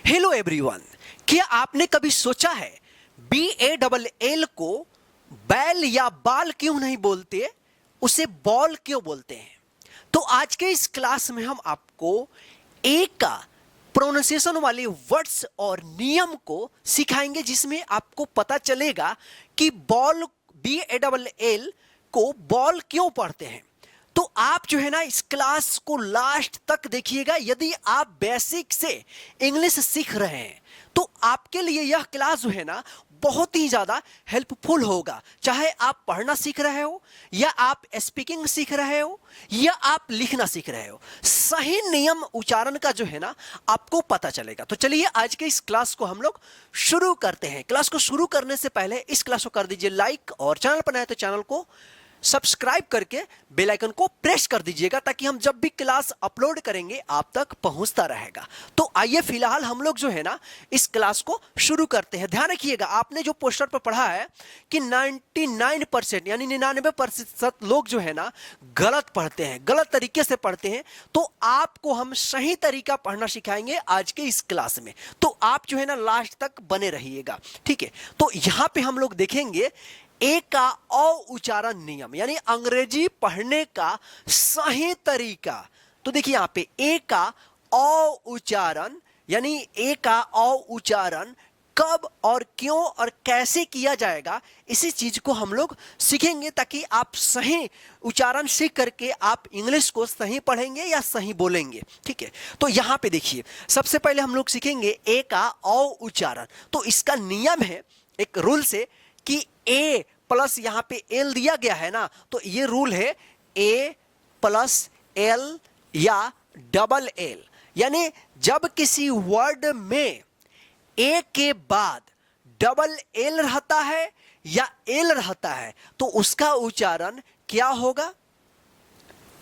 Hello everyone, क्या आपने कभी सोचा है BALL को बैल या बाल क्यों नहीं बोलते, उसे बॉल क्यों बोलते हैं? तो आज के इस क्लास में हम आपको ए का प्रोनाउंसिएशन वाले वर्ड्स और नियम को सिखाएंगे, जिसमें आपको पता चलेगा कि बॉल BALL को बॉल क्यों पढ़ते हैं। तो आप जो है ना इस क्लास को लास्ट तक देखिएगा। यदि आप बेसिक से इंग्लिश सीख रहे हैं तो आपके लिए यह क्लास जो है ना बहुत ही ज़्यादा हेल्पफुल होगा। चाहे आप पढ़ना सीख रहे हो या आप स्पीकिंग सीख रहे हो या आप लिखना सीख रहे हो, सही नियम उच्चारण का जो है ना आपको पता चलेगा। तो चलिए आज के इस क्लास को हम लोग शुरू करते हैं। क्लास को शुरू करने से पहले इस क्लास को कर दीजिए लाइक, और चैनल पर नए तो चैनल को सब्सक्राइब करके बेल आइकन को प्रेस कर दीजिएगा, ताकि हम जब भी क्लास अपलोड करेंगे आप तक पहुंचता रहेगा। तो आइए फिलहाल हम लोग जो है ना इस क्लास को शुरू करते हैं। ध्यान रखिएगा, आपने जो पोस्टर पर पढ़ा है कि 99% यानी 99% लोग जो है ना गलत पढ़ते हैं, गलत तरीके से पढ़ते हैं। तो आपको हम सही तरीका पढ़ना सिखाएंगे आज के इस क्लास में। तो आप जो है ना लास्ट तक बने रहिएगा, ठीक है। तो यहां पे हम लोग देखेंगे ए का औ उच्चारण नियम, यानी अंग्रेजी पढ़ने का सही तरीका। तो देखिए यहां पे ए का औ उच्चारण, यानी ए का औ उच्चारण कब और क्यों और कैसे किया जाएगा, इसी चीज को हम लोग सीखेंगे, ताकि आप सही उच्चारण सीख करके आप इंग्लिश को सही पढ़ेंगे या सही बोलेंगे, ठीक है। तो यहां पे देखिए सबसे पहले हम लोग सीखेंगे ए का औ उच्चारण। तो इसका नियम है एक रूल से कि ए प्लस यहां पे एल दिया गया है ना, तो ये रूल है ए प्लस एल या डबल एल। यानी जब किसी वर्ड में ए के बाद डबल एल रहता है या एल रहता है तो उसका उच्चारण क्या होगा?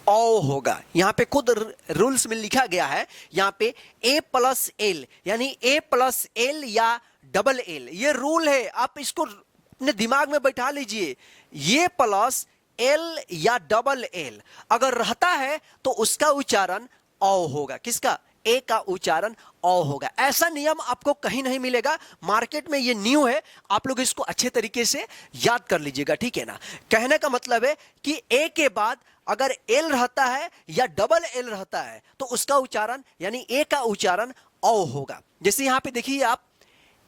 औ होगा। यहां पे खुद रूल्स में लिखा गया है, यहां पे ए प्लस एल यानी ए प्लस एल या डबल एल, ये रूल है। आप इसको अपने दिमाग में बैठा लीजिए। ये प्लस एल या डबल एल अगर रहता है तो उसका उच्चारण औ होगा। किसका? ए का उच्चारण औ होगा। ऐसा नियम आपको कहीं नहीं मिलेगा, मार्केट में ये न्यू है। आप लोग इसको अच्छे तरीके से याद कर लीजिएगा, ठीक है ना। कहने का मतलब है कि ए के बाद अगर एल रहता है या डबल एल रहता है तो उसका उच्चारण यानी ए का उच्चारण औ होगा। जैसे यहां पे देखिए आप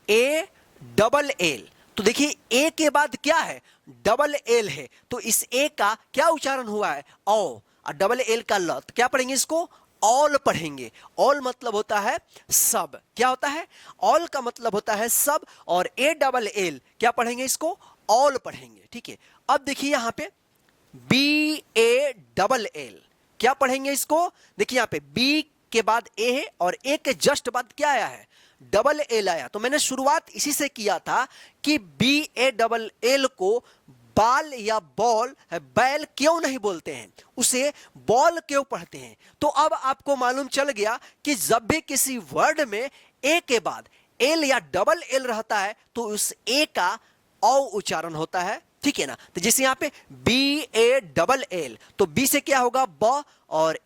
ए डबल एल, तो देखिए ए के बाद क्या है? डबल एल है, तो इस ए का क्या उच्चारण हुआ है? औ। और डबल एल का ल, तो क्या पढ़ेंगे इसको? ऑल पढ़ेंगे। ऑल मतलब होता है सब। क्या होता है? ऑल का मतलब होता है सब। और ए डबल एल क्या पढ़ेंगे? इसको ऑल पढ़ेंगे, ठीक है। अब देखिए यहां पे BALL क्या पढ़ेंगे इसको? देखिए यहां पे बी के बाद ए है और ए के जस्ट बाद क्या आया है? डबल एल आया। तो मैंने शुरुआत इसी से किया था कि BALL को बाल या बॉल बैल क्यों नहीं बोलते हैं, उसे बॉल क्यों पढ़ते हैं। तो अब आपको मालूम चल गया कि जब भी किसी वर्ड में ए के बाद एल या डबल एल रहता है तो उस ए का औ उच्चारण होता है, ठीक है ना। तो जैसे यहां पे BALL, तो बी से क्या होगा? ब, और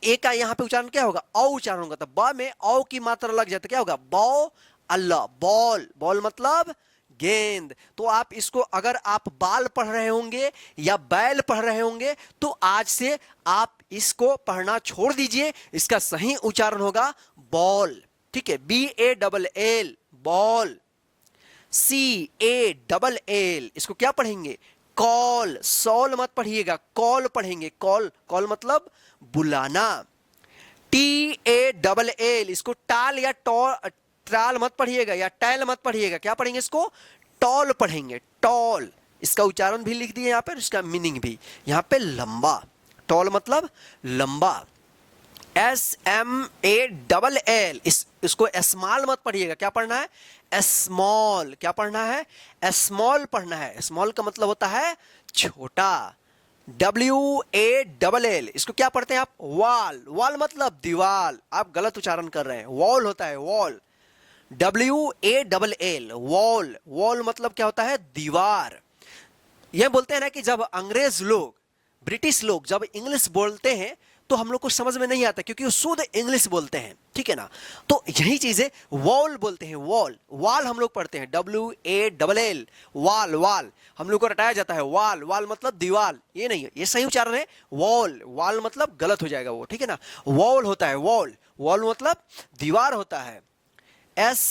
ए का यहां पे उच्चारण क्या होगा? औ उच्चारण होगा। तो ब में औ की मात्रा लग जाए तो क्या होगा? बौ अल्लाह, बॉल। बॉल मतलब गेंद। तो आप इसको अगर आप बाल पढ़ रहे होंगे या बैल पढ़ रहे होंगे तो आज से आप इसको पढ़ना छोड़ दीजिए। इसका सही उच्चारण होगा बॉल, ठीक है। BALL ball. CALL इसको क्या पढ़ेंगे? कॉल। सॉल मत पढ़िएगा, कॉल पढ़ेंगे। कॉल, कॉल मतलब बुलाना। TALL इसको टाल या ट्राल मत पढ़िएगा या टैल मत पढ़िएगा। क्या पढ़ेंगे इसको? टॉल पढ़ेंगे। टॉल, इसका उच्चारण भी लिख दिए यहां पर, इसका मीनिंग भी यहां पे लंबा। टॉल मतलब लंबा। SMALL इसको स्मॉल मत पढ़िएगा। क्या पढ़ना है? स्मॉल। क्या पढ़ना है? स्मॉल पढ़ना है। स्मॉल का मतलब होता है छोटा। WALL इसको क्या पढ़ते हैं आप? वॉल। वॉल मतलब दीवाल। आप गलत उच्चारण कर रहे हैं, वॉल होता है वॉल। WALL wall. वॉल मतलब क्या होता है? दीवार। यह बोलते हैं ना कि जब अंग्रेज लोग, ब्रिटिश लोग जब इंग्लिश बोलते हैं तो हम लोग को समझ में नहीं आता, क्योंकि वो शुद्ध इंग्लिश बोलते हैं, ठीक है ना। तो यही चीज है, वॉल बोलते हैं, वॉल, वाल हम लोग पढ़ते हैं WALL, वाल, वाल हम लोग को रटाया जाता है, वाल, वाल मतलब दीवाल, ये नहीं है, ये सही उच्चारण है, वॉल, वाल मतलब गलत हो जाएगा वो, ठीक है ना। वॉल होता है, वॉल, वॉल मतलब दीवार होता है, STALT,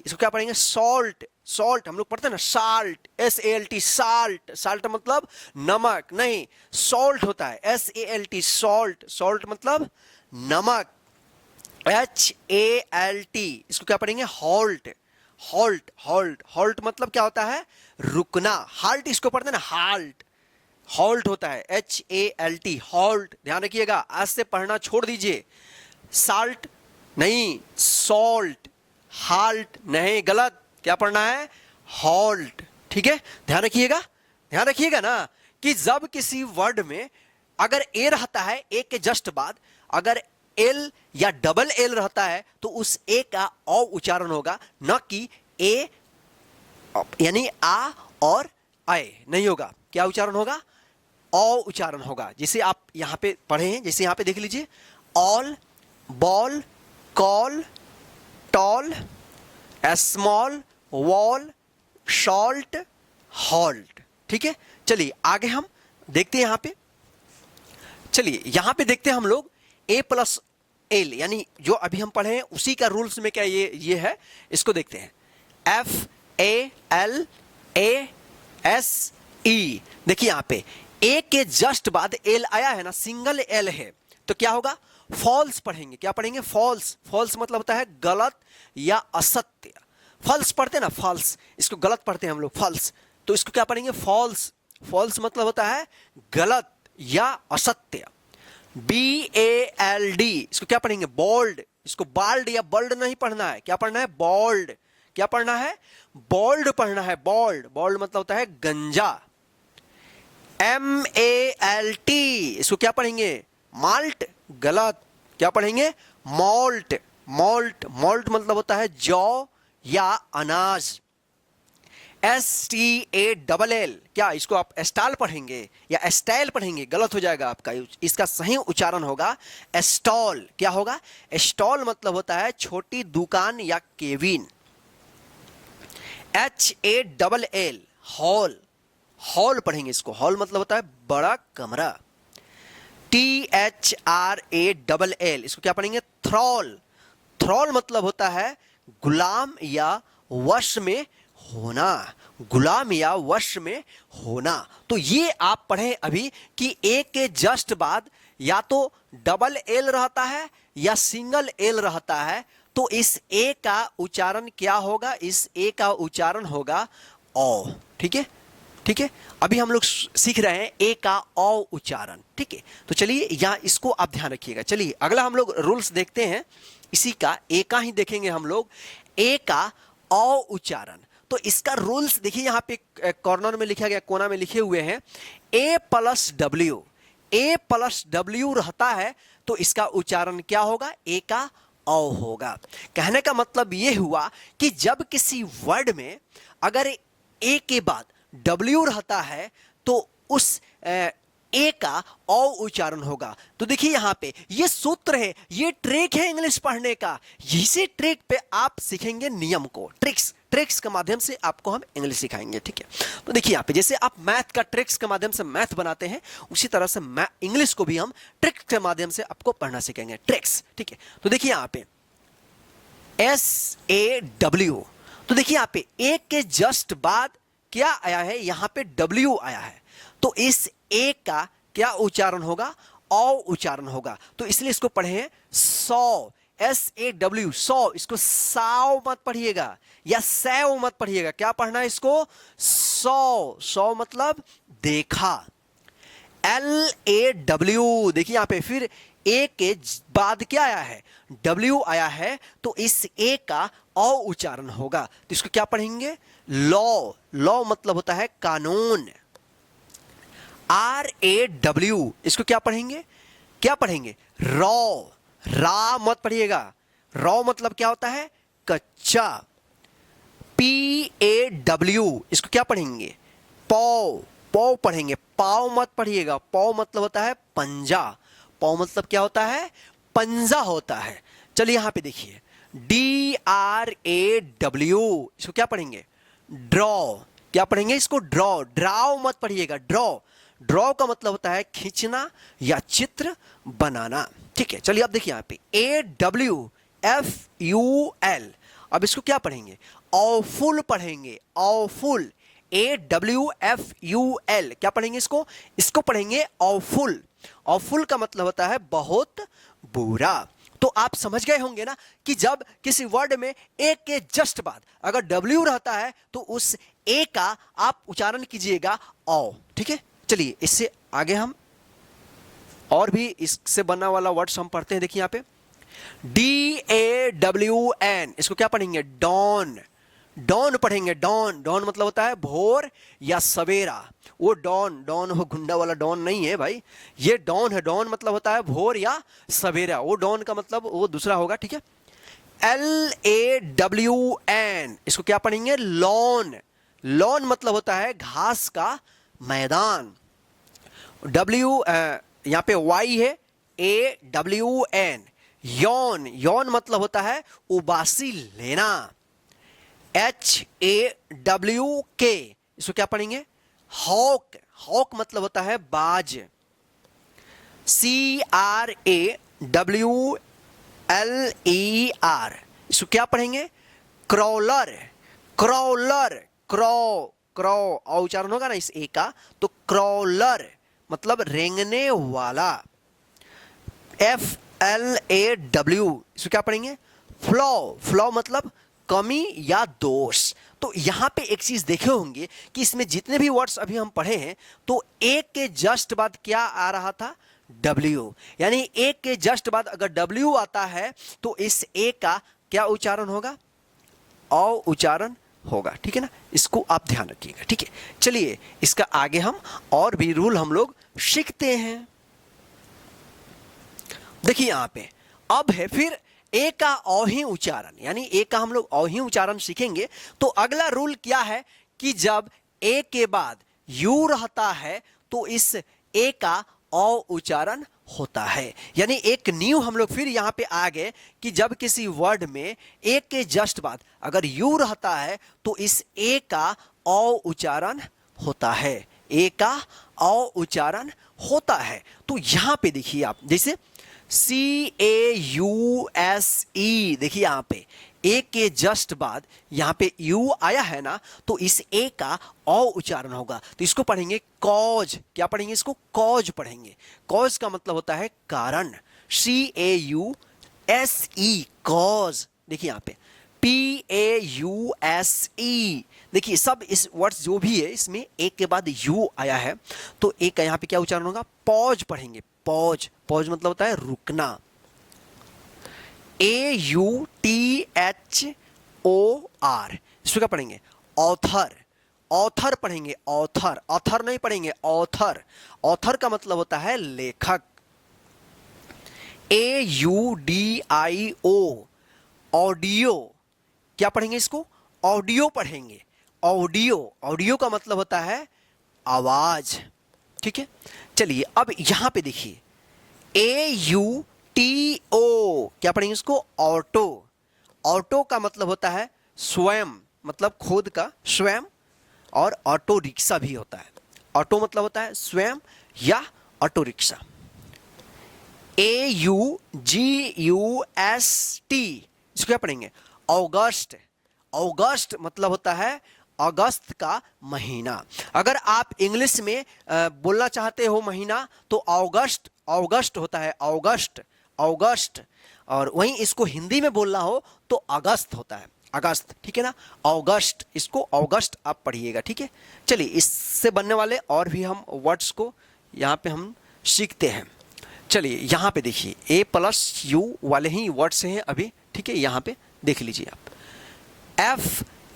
इसको क्या पढ़ेंगे, सॉल्ट, सॉल्ट हम लोग पढ़ते हैं ना, साल्ट, SALT, साल्ट, साल्ट मतलब नमक नहीं, सॉल्ट होता है SALT, सॉल्ट, सॉल्ट मतलब नमक, HALT, इसको क्या पढ़ेंगे, हॉल्ट, हॉल्ट, हॉल्ट, हॉल्ट मतलब क्या होता है, रुकना, हाल्ट इसको पढ़ते हैं ना, हाल्ट, हॉल्ट होता है HALT, हॉल्ट, ध्यान रखिएगा, आज से पढ़ना छोड़ दीजिए, साल्ट नहीं, सॉल्ट, हाल्ट नहीं, गलत, क्या पढ़ना है, हॉल्ट, ठीक है। ध्यान रखिएगा, ध्यान रखिएगा ना, कि जब किसी वर्ड में अगर ए रहता है, ए के जस्ट बाद अगर एल या डबल एल रहता है, तो उस ए का औ उच्चारण होगा, न कि ए यानी आ और आए नहीं होगा, क्या उच्चारण होगा, औ उच्चारण होगा। जिसे आप यहां पे पढ़े हैं, जैसे यहां पे देख लीजिए, all, ball, call, tall, small, wall, shalt, halt, ठीक है। चलिए आगे हम देखते हैं यहां पे, चलिए यहां पे देखते हैं हम लोग A+L, यानी जो अभी हम पढ़े हैं उसी का रूल्स में क्या ये है, इसको देखते हैं, FALASE, देखिए यहां पे ए के जस्ट बाद एल आया है ना, सिंगल एल है, तो क्या होगा, फॉल्स पढ़ेंगे, क्या पढ़ेंगे, फॉल्स, फॉल्स मतलब होता है गलत या असत्य, फॉल्स पढ़ते हैं ना, फॉल्स, इसको गलत पढ़ते हैं हम लोग, फॉल्स, तो इसको क्या पढ़ेंगे, फॉल्स, फॉल्स मतलब होता है गलत या असत्य। BALD, इसको क्या पढ़ेंगे, बोल्ड, इसको बाल्ड या बल्ड नहीं पढ़ना है, क्या पढ़ना है, बोल्ड, क्या पढ़ना है, बोल्ड पढ़ना है, बोल्ड, बोल्ड मतलब होता है गंजा। MALT, इसको क्या पढ़ेंगे, माल्ट, गलत, क्या पढ़ेंगे, मॉल्ट, मॉल्ट, मॉल्ट मतलब होता है जौ या अनाज। STALL, क्या इसको आप एस्टाल पढ़ेंगे या एस्टाइल पढ़ेंगे, गलत हो जाएगा आपका, इसका सही उच्चारण होगा एस्टॉल, क्या होगा, एस्टॉल मतलब होता है छोटी दुकान या केबिन। HALL, हॉल, हॉल पढ़ेंगे इसको, हॉल मतलब होता है बड़ा कमरा। THRALL, इसको क्या पढ़ेंगे, थ्रॉल, थ्रॉल मतलब होता है गुलाम या वश में होना, गुलाम या वश में होना। तो ये आप पढ़े अभी कि ए के जस्ट बाद या तो डबल एल रहता है या सिंगल एल रहता है, तो इस ए का उच्चारण क्या होगा, इस ए का उच्चारण होगा ओ, ठीक है, ठीक है। अभी हम लोग सीख रहे हैं ए का औ उच्चारण, ठीक है। तो चलिए यहाँ इसको आप ध्यान रखिएगा। चलिए अगला हम लोग रूल्स देखते हैं, इसी का ए का ही देखेंगे हम लोग, ए का औ उच्चारण। तो इसका रूल्स देखिए, यहाँ पे कॉर्नर में लिखा गया, कोना में लिखे हुए हैं, A+W, A+W रहता है तो इसका उच्चारण क्या होगा, ए का औ होगा। कहने का मतलब ये हुआ कि जब किसी वर्ड में अगर ए के बाद W रहता है तो उस ए का औ उच्चारण होगा। तो देखिए यहाँ पे ये सूत्र है, ये ट्रिक है इंग्लिश पढ़ने का, इसी ट्रिक पे आप सीखेंगे नियम को, ट्रिक्स, ट्रिक्स के माध्यम से आपको हम इंग्लिश सिखाएंगे, ठीक है। तो देखिए यहाँ पे जैसे आप मैथ का ट्रिक्स के माध्यम से मैथ बनाते हैं, उसी तरह से इंग्लिश को भी हम ट्रिक्स के माध्यम से आपको पढ़ना सीखेंगे, ट्रिक्स, ठीक है। तो देखिए यहाँ पे SAW, तो देखिए यहाँ पे ए के जस्ट बाद क्या आया है, यहाँ पे W आया है, तो इस ए का क्या उच्चारण होगा, औ उच्चारण होगा। तो इसलिए इसको पढ़े हैं सौ, SAW, सौ, इसको साव मत पढ़िएगा या सैव मत पढ़िएगा, क्या पढ़ना है इसको, सौ, सौ मतलब देखा। LAW, देखिए यहां पे फिर ए के बाद क्या आया है, W आया है, तो इस ए का औ उच्चारण होगा। तो इसको क्या पढ़ेंगे, लॉ, लॉ मतलब होता है कानून। RAW, इसको क्या पढ़ेंगे, क्या पढ़ेंगे, रॉ, रा मत पढ़िएगा, रॉ मतलब क्या होता है, कच्चा। PAW, इसको क्या पढ़ेंगे, पौ, पौ पढ़ेंगे, पाव मत पढ़िएगा। पौ मतलब होता है पंजा, पौ मतलब क्या होता है, पंजा होता है। चलिए यहां पे देखिए, DRAW, इसको क्या पढ़ेंगे, ड्रॉ। क्या पढ़ेंगे इसको, ड्रॉ। ड्राव मत पढ़िएगा, ड्रॉ। ड्रॉ का मतलब होता है खींचना या चित्र बनाना। ठीक है, चलिए अब देखिए यहाँ पे AWFUL, अब इसको क्या पढ़ेंगे, ऑफुल पढ़ेंगे, ऑफुल। AWFUL क्या पढ़ेंगे इसको, इसको पढ़ेंगे ऑफुल। ऑफुल का मतलब होता है बहुत बुरा। तो आप समझ गए होंगे ना कि जब किसी वर्ड में ए के जस्ट बाद अगर W रहता है तो उस ए का आप उच्चारण कीजिएगा औ। ठीक है, चलिए इससे आगे हम और भी इससे बना वाला वर्ड्स हम पढ़ते हैं। देखिए यहाँ पे DAWN, इसको क्या पढ़ेंगे, डॉन। डॉन पढ़ेंगे, डॉन। डॉन मतलब होता है भोर या सवेरा। वो डॉन, डॉन वो गुंडा वाला डॉन नहीं है भाई, ये डॉन है। डॉन मतलब होता है भोर या सवेरा, वो डॉन का मतलब वो दूसरा होगा। ठीक है, LAWN, इसको क्या पढ़ेंगे, लॉन। लॉन मतलब होता है घास का मैदान। यहाँ पे Y है, AWN। यौन, यौन मतलब होता है उबासी लेना। HAWK, इसको क्या पढ़ेंगे, हॉक। हॉक मतलब होता है बाज। CRAWLER, इसको क्या पढ़ेंगे, क्रॉलर। क्रॉलर, क्रॉ, क्रॉ और उच्चारण होगा ना इस ए का, तो क्रॉलर मतलब रेंगने वाला। FLAW, इसको क्या पढ़ेंगे, फ्लॉ। फ्लॉ मतलब कमी या दोष। तो यहां पे एक चीज देखे होंगे कि इसमें जितने भी वर्ड्स अभी हम पढ़े हैं तो एक के जस्ट बाद क्या आ रहा था, W। यानी एक के जस्ट बाद अगर W आता है तो इस ए का क्या उच्चारण होगा, औ उच्चारण होगा। ठीक है ना, इसको आप ध्यान रखिएगा। ठीक है, चलिए इसका आगे हम और भी रूल हम लोग सीखते हैं। देखिए यहां पे अब है फिर ए का औ ही उच्चारण, यानी ए का हम लोग औ ही उच्चारण सीखेंगे। तो अगला रूल क्या है कि जब ए के बाद यू रहता है तो इस ए का औ उच्चारण होता है। यानी एक न्यू हम लोग फिर यहां पे आ गए कि जब किसी वर्ड में ए के जस्ट बाद अगर यू रहता है तो इस ए का औ उच्चारण होता है। ए का औ उच्चारण होता है। तो यहां पे देखिए आप, जैसे CAUSE, देखिए यहां पे ए के जस्ट बाद यहां पे यू आया है ना, तो इस ए का औ उच्चारण होगा। तो इसको पढ़ेंगे कॉज। क्या पढ़ेंगे इसको, कॉज पढ़ेंगे। कॉज का मतलब होता है कारण। CAUSE, cause. देखिए यहां पे PAUSE, देखिए सब इस वर्ड्स जो भी है इसमें एक के बाद यू आया है तो एक का यहां पे क्या उच्चारण होगा, पॉज पढ़ेंगे। पॉज, पॉज मतलब होता है रुकना। AUTHOR, इसको क्या पढ़ेंगे, ऑथर। ऑथर पढ़ेंगे, ऑथर। ऑथर नहीं पढ़ेंगे, ऑथर। ऑथर का मतलब होता है लेखक। AUDIO, audio. क्या पढ़ेंगे इसको, ऑडियो पढ़ेंगे। ऑडियो, ऑडियो का मतलब होता है आवाज। ठीक है, चलिए अब यहां पे देखिए AUTO, क्या पढ़ेंगे इसको, ऑटो। ऑटो का मतलब होता है स्वयं, मतलब खुद का, स्वयं। और ऑटो रिक्शा भी होता है। ऑटो मतलब होता है स्वयं या ऑटो रिक्शा। AUGUST, इसको क्या पढ़ेंगे, अगस्त। अगस्त मतलब होता है अगस्त का महीना। अगर आप इंग्लिश में बोलना चाहते हो महीना तो अगस्त, अगस्त होता है, अगस्त, अगस्त। और वहीं इसको हिंदी में बोलना हो तो अगस्त होता है, अगस्त। ठीक है ना, अगस्त, इसको अगस्त आप पढ़िएगा। ठीक है, चलिए इससे बनने वाले और भी हम वर्ड्स को यहाँ पे हम सीखते हैं। चलिए यहाँ पे देखिए A+U वाले ही वर्ड्स हैं अभी। ठीक है, यहाँ पे देख लीजिए आप,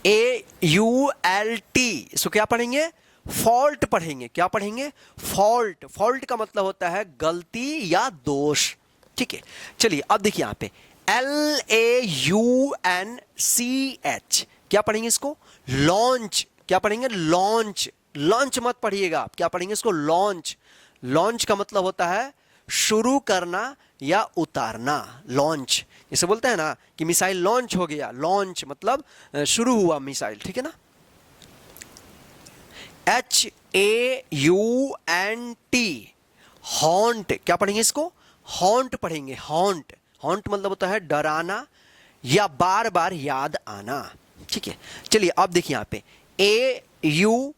FAULT, इसको क्या पढ़ेंगे, फॉल्ट पढ़ेंगे। क्या पढ़ेंगे, फॉल्ट। फॉल्ट का मतलब होता है गलती या दोष। ठीक है, चलिए अब देखिए यहाँ पे LAUNCH, क्या पढ़ेंगे इसको, लॉन्च। क्या पढ़ेंगे, लॉन्च। लॉन्च मत पढ़िएगा आप, क्या पढ़ेंगे इसको? लॉन्च। लॉन्च का मतलब होता है शुरू करना या उतारना। लॉन्च जैसे बोलते हैं ना कि मिसाइल लॉन्च हो गया, लॉन्च मतलब शुरू हुआ मिसाइल, ठीक है ना। HAUNT, हॉन्ट, क्या पढ़ेंगे इसको? हॉन्ट पढ़ेंगे, हॉन्ट। हॉन्ट मतलब होता है डराना या बार बार याद आना, ठीक है। चलिए अब देखिए यहाँ पे AUCTION,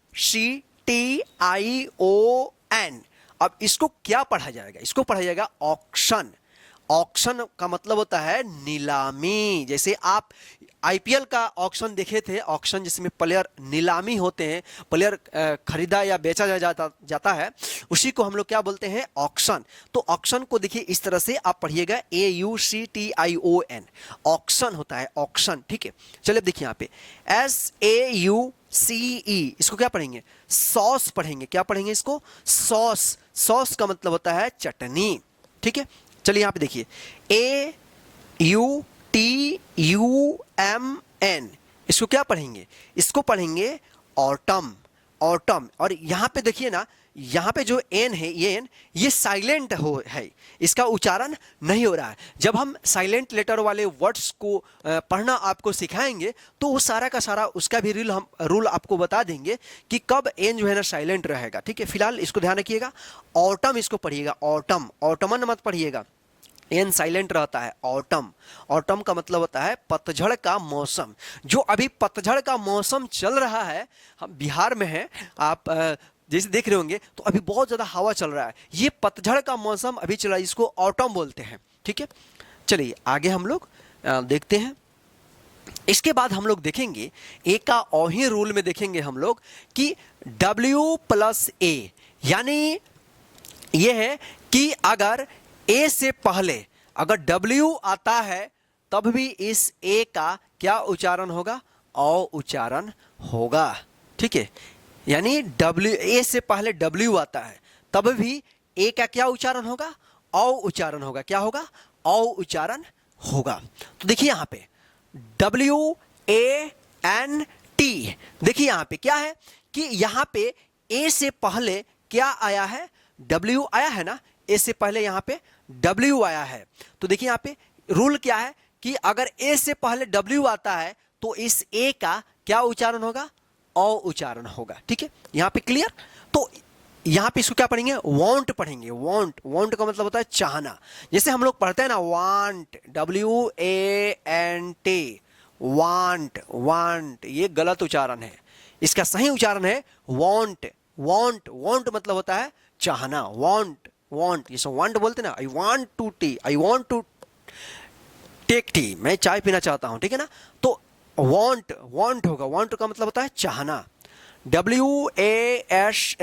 अब इसको क्या पढ़ा जाएगा? इसको पढ़ा जाएगा ऑक्शन। ऑक्शन का मतलब होता है नीलामी। जैसे आप आईपीएल का ऑक्शन देखे थे, ऑक्शन जिसमें प्लेयर नीलामी होते हैं, प्लेयर खरीदा या बेचा जाता है, उसी को हम लोग क्या बोलते हैं? ऑक्शन। तो ऑक्शन को देखिए इस तरह से आप पढ़िएगा AUCTION, ऑक्शन होता है, ऑक्शन, ठीक है। चलिए देखिए यहाँ पे SAUCE, इसको क्या पढ़ेंगे? सॉस पढ़ेंगे। क्या पढ़ेंगे इसको? सॉस। सॉस का मतलब होता है चटनी, ठीक है। चलिए यहाँ पे देखिए AUTUMN, इसको क्या पढ़ेंगे? इसको पढ़ेंगे ऑटम। ऑटम। और यहाँ पे देखिए ना, यहाँ पे जो एन है, ये एन, ये साइलेंट है, इसका उच्चारण नहीं हो रहा है। जब हम साइलेंट लेटर वाले वर्ड्स को पढ़ना आपको सिखाएंगे तो वो सारा का सारा उसका भी रूल आपको बता देंगे कि कब एन जो है ना साइलेंट रहेगा, ठीक है। फिलहाल इसको ध्यान रखिएगा, ऑटम इसको पढ़िएगा, ऑटम। ऑटमन मत पढ़िएगा, एन साइलेंट रहता है। ऑटम। ऑटम का मतलब होता है पतझड़ का मौसम। जो अभी पतझड़ का मौसम चल रहा है, हम बिहार में हैं, आप जैसे देख रहे होंगे, तो अभी बहुत ज़्यादा हवा चल रहा है, ये पतझड़ का मौसम अभी चल रहा है, इसको ऑटम बोलते हैं, ठीक है। चलिए आगे हम लोग देखते हैं। इसके बाद हम लोग देखेंगे एक का औही रूल में देखेंगे हम लोग कि W+A, यानी ये है कि अगर ए से पहले अगर W आता है तब भी इस ए का क्या उच्चारण होगा? औ उच्चारण होगा, ठीक है। यानी ए से पहले W आता है तब भी ए का क्या उच्चारण होगा? औ उच्चारण होगा। क्या होगा? औ उच्चारण होगा। तो देखिए यहाँ पे WANT, देखिए यहाँ पे क्या है कि यहाँ पे ए से पहले क्या आया है? W आया है ना, ए से पहले यहाँ पे W आया है। तो देखिए यहाँ पे रूल क्या है कि अगर ए से पहले W आता है तो इस ए का क्या उच्चारण होगा? औ उच्चारण होगा, ठीक है। यहाँ पे क्लियर? तो यहाँ पे इसको क्या पढ़ेंगे? वांट पढ़ेंगे। वांट। वांट का मतलब होता है चाहना। जैसे हम लोग पढ़ते हैं ना वांट, WANT, वांट। वांट ये गलत उच्चारण है, इसका सही उच्चारण है वांट। वांट। वांट मतलब होता है चाहना। वांट। वांट जैसे वांट बोलते ना, I want to tea, I want to take tea, मैं चाय पीना चाहता हूं, ठीक है ना। तो वांट, वांट होगा। वांट का मतलब होता है चाहना। WASH,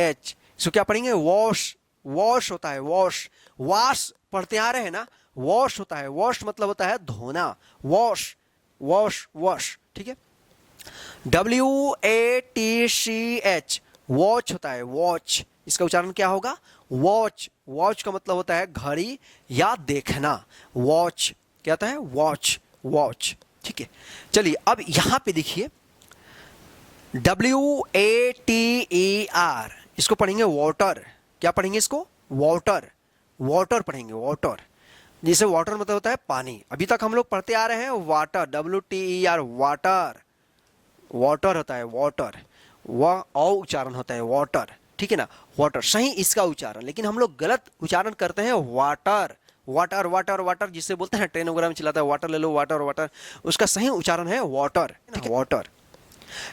इसको क्या पढ़ेंगे? वॉश। वॉश होता है वॉश। वॉश पढ़ते आ रहे हैं ना, वॉश होता है। वॉश मतलब होता है धोना। वॉश, वॉश, वॉश, ठीक है। WATCH, वॉच होता है वॉच, इसका उच्चारण क्या होगा? वॉच। वॉच का मतलब होता है घड़ी या देखना। वॉच क्या होता है? वॉच। वॉच, ठीक है। चलिए अब यहां पे देखिए WATER, इसको पढ़ेंगे वाटर। क्या पढ़ेंगे इसको? वाटर। वाटर पढ़ेंगे, वाटर। जैसे वाटर मतलब होता है पानी। अभी तक हम लोग पढ़ते आ रहे हैं वाटर, WTER, वाटर। वाटर होता है वाटर, वह औ उच्चारण होता है वाटर, ठीक है ना। वाटर सही इसका उच्चारण, लेकिन हम लोग गलत उच्चारण करते हैं वाटर। वाटर, वाटर, वाटर जिससे बोलते हैं ट्रेन वगैरह में चलाता है, वाटर ले लो, वाटर, वाटर, उसका सही उच्चारण है वाटर, ठीक है, वाटर।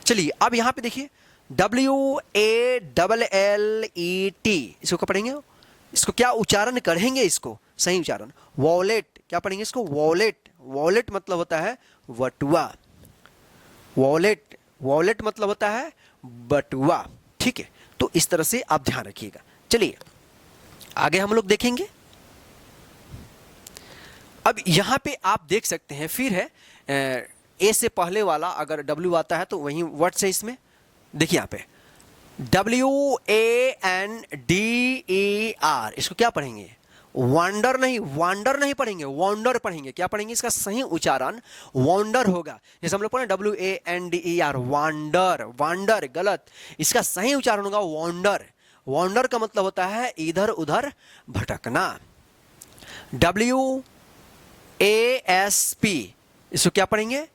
चलिए अब यहाँ पे देखिए WALLET, इसको क्या पढ़ेंगे? इसको क्या उच्चारण करेंगे? इसको सही उच्चारण वॉलेट। क्या पढ़ेंगे इसको? वॉलेट। वॉलेट मतलब होता है बटुआ। वॉलेट। वॉलेट मतलब होता है बटुआ, ठीक है। तो इस तरह से आप ध्यान रखिएगा। चलिए आगे हम लोग देखेंगे। अब यहां पे आप देख सकते हैं फिर है ए से पहले वाला अगर W आता है तो वही वर्ड से इसमें देखिए यहाँ पे WANDER, इसको क्या पढ़ेंगे? वांडर नहीं, वांडर नहीं पढ़ेंगे, वॉन्डर पढ़ेंगे। क्या पढ़ेंगे? इसका सही उच्चारण वॉन्डर होगा। जैसे हम लोग पढ़े WANDER, वांडर, वांडर गलत, इसका सही उच्चारण होगा वॉन्डर। वॉन्डर का मतलब होता है इधर उधर भटकना। WASP, इसको क्या पढ़ेंगे?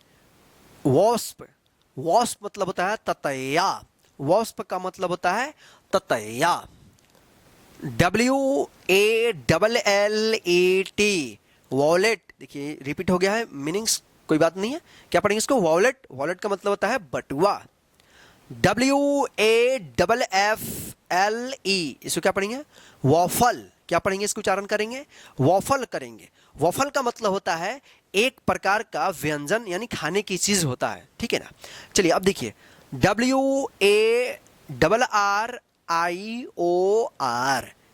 वॉस्प। वॉस्प मतलब होता है ततैया, वॉस्प का मतलब होता है ततैया। WALLET, वॉलेट, देखिए रिपीट हो गया है, मीनिंग्स कोई बात नहीं है। क्या पढ़ेंगे इसको? वॉलेट। वॉलेट का मतलब होता है बटुआ। WAFFLE, इसको क्या पढ़ेंगे? वॉफल। क्या पढ़ेंगे? इसको उच्चारण करेंगे वॉफल करेंगे। वॉफल का मतलब होता है एक प्रकार का व्यंजन, यानी खाने की चीज होता है, ठीक है ना। चलिए अब देखिए WARRIOR,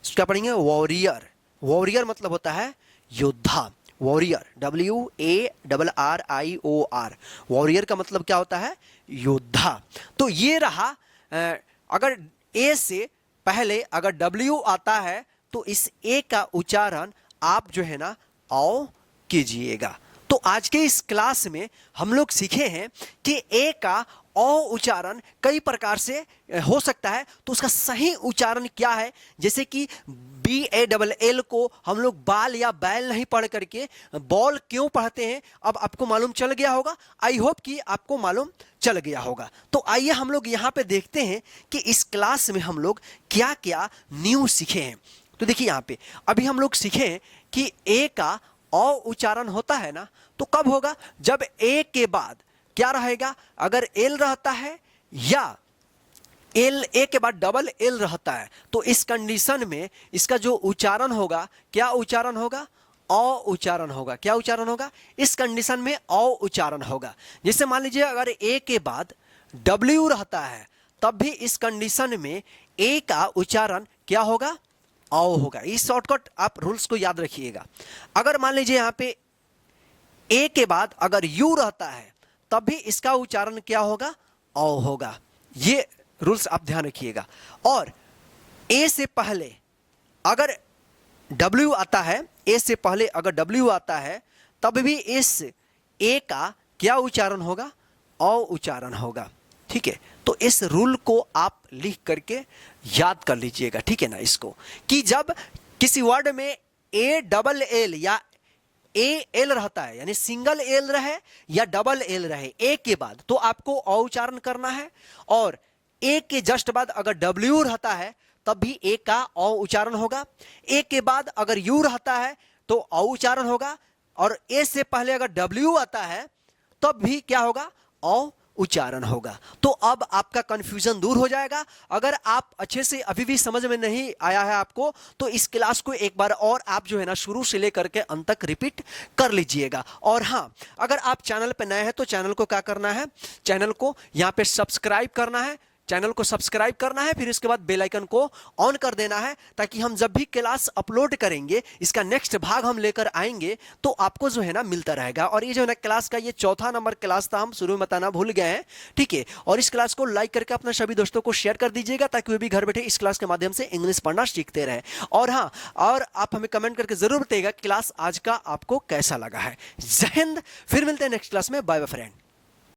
इसको क्या पढ़ेंगे? वॉरियर। वॉरियर मतलब होता है योद्धा, वॉरियर। WARRIOR, वॉरियर का मतलब क्या होता है? योद्धा। तो ये रहा। अगर ए से पहले अगर W आता है तो इस ए का उच्चारण आप जो है ना औ कीजिएगा। तो आज के इस क्लास में हम लोग सीखे हैं कि ए का औ उच्चारण कई प्रकार से हो सकता है, तो उसका सही उच्चारण क्या है। जैसे कि BALL को हम लोग बाल या बैल नहीं पढ़ करके बॉल क्यों पढ़ते हैं, अब आपको मालूम चल गया होगा। आई होप कि आपको मालूम चल गया होगा। तो आइए हम लोग यहाँ पे देखते हैं कि इस क्लास में हम लोग क्या क्या न्यू सीखे हैं। तो देखिए यहाँ पे अभी हम लोग सीखे हैं कि ए का औ उच्चारण होता है ना, तो कब होगा? जब ए के बाद क्या रहेगा? अगर एल रहता है या एल ए के बाद डबल एल रहता है, तो इस कंडीशन में इसका जो उच्चारण होगा, क्या उच्चारण होगा? औ उच्चारण होगा। क्या उच्चारण होगा? इस कंडीशन में औ उच्चारण होगा। जैसे मान लीजिए अगर ए के बाद W रहता है, तब भी इस कंडीशन में ए का उच्चारण क्या होगा? औ होगा। इस शॉर्टकट आप रूल्स को याद रखिएगा। अगर मान लीजिए यहाँ पे ए के बाद अगर यू रहता है, तब भी इसका उच्चारण क्या होगा? औ होगा। ये रूल्स आप ध्यान रखिएगा। और ए से पहले अगर W आता है, ए से पहले अगर W आता है, तब भी इस ए का क्या उच्चारण होगा? औ उच्चारण होगा, ठीक है। तो इस रूल को आप लिख करके याद कर लीजिएगा, ठीक है ना, इसको कि जब किसी वर्ड में ALL या AL रहता है, यानी सिंगल एल रहे या डबल एल रहे ए के बाद, तो आपको औ उच्चारण करना है। और ए के जस्ट बाद अगर W रहता है, तब भी ए का औ उच्चारण होगा। ए के बाद अगर यू रहता है तो औ उच्चारण होगा। और ए से पहले अगर W आता है, तब भी क्या होगा? औ उच्चारण होगा। तो अब आपका कंफ्यूजन दूर हो जाएगा। अगर आप अच्छे से अभी भी समझ में नहीं आया है आपको, तो इस क्लास को एक बार और आप जो है ना शुरू से लेकर के अंत तक रिपीट कर लीजिएगा। और हाँ, अगर आप चैनल पे नए हैं तो चैनल को क्या करना है? चैनल को यहाँ पे सब्सक्राइब करना है। चैनल को सब्सक्राइब करना है, फिर इसके बाद बेल आइकन को ऑन कर देना है, ताकि हम जब भी क्लास अपलोड करेंगे, इसका नेक्स्ट भाग हम लेकर आएंगे, तो आपको जो है ना मिलता रहेगा। और ये जो है ना क्लास का ये चौथा नंबर क्लास था, हम शुरू में बताना भूल गए हैं, ठीक है। और इस क्लास को लाइक करके अपने सभी दोस्तों को शेयर कर दीजिएगा, ताकि वे भी घर बैठे इस क्लास के माध्यम से इंग्लिश पढ़ना सीखते रहे। और हाँ, और आप हमें कमेंट करके जरूर बताइएगा क्लास आज का आपको कैसा लगा है। जय हिंद, फिर मिलते हैं नेक्स्ट क्लास में। Bye bye friend.